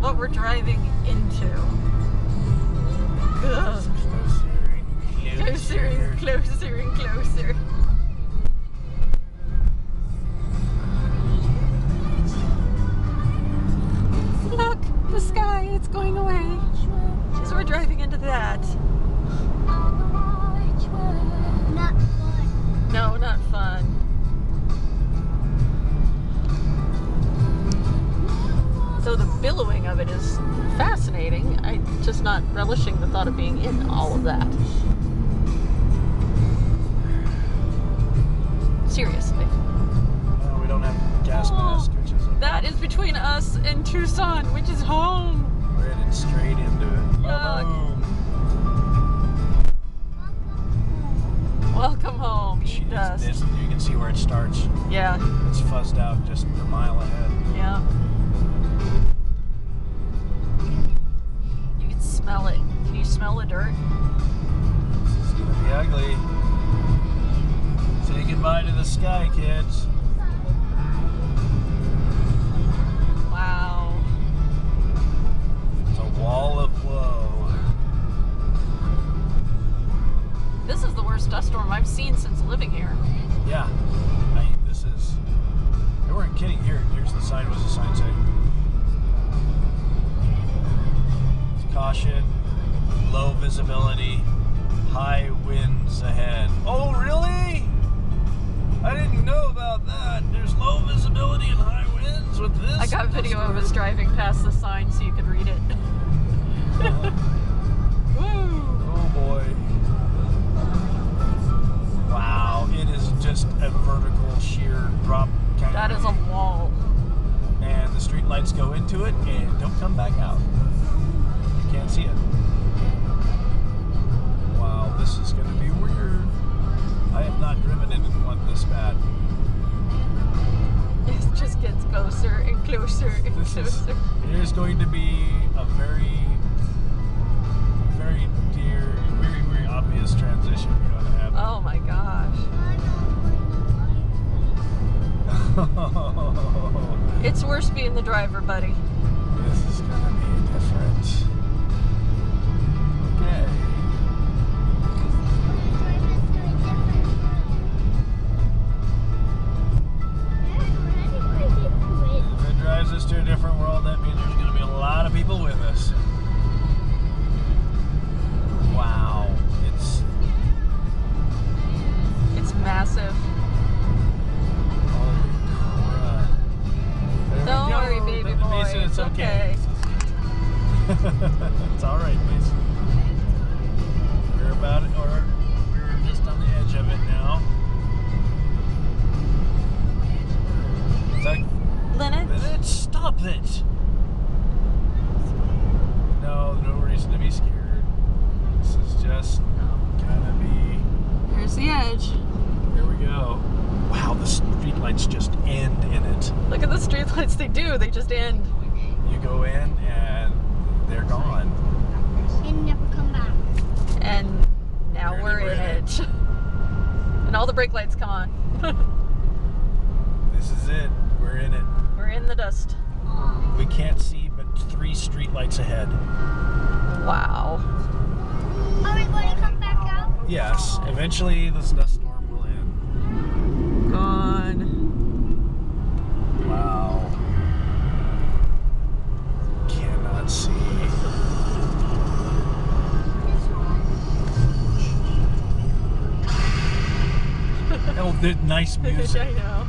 what we're driving into. Ugh. Closer and closer and closer. Look, the sky, it's going away. So we're driving into that. Not fun. No, not fun. So the billowing of it is fascinating. I'm just not relishing the thought of being in all of that. Seriously. No, we don't have gas mask, which is that is between us and Tucson, which is home. we're headed straight into it. Yuck. Welcome home. Eat dust. You can see where it starts. Yeah. It's fuzzed out just a mile ahead. Yeah. You can smell it. Can you smell the dirt? This is gonna be ugly. Say goodbye to the sky, kids. Wow. It's a wall of woe. This is the worst dust storm I've seen since living here. Yeah. I mean, this is... They weren't kidding. Here's the sign. What's the sign say? It's caution, low visibility, high winds ahead. Oh, really? I didn't know about that. There's low visibility and high winds with this. I got video of us driving past the sign so you could read it. Woo! Oh boy. Wow, it is just a vertical sheer drop kind That of is a thing. wall. And the street lights go into it and don't come back out. You can't see it. Wow, this is going to be weird. I have not driven into one this bad. It just gets closer and closer and closer. It is going to be a very, very very obvious transition you're going to have. Oh my gosh. It's worse being the driver, buddy. This is going to be different. Okay. If it drives us to a different world, that means there's going to be a lot of people with us. Wow. It's massive. Holy crud. There we Don't go. worry, baby boy. Mason, it's It's okay. It's all right, Mason. We're about it, or we're just on the edge of it now. It's like, Lynette? stop it! No reason to be scared. This is just gonna be. Here's the edge. Here we go. Wow, the streetlights just end in it. Look at the streetlights. They do. They just end. You go in and they're gone. And never come back. And now we're in it. And all the brake lights come on. This is it. We're in it. We're in the dust. We can't see but 3 streetlights ahead. Wow. Are we going to come back out? Yes, eventually this dust storm will end. Gone. Wow. Cannot see. Oh, nice music. I know.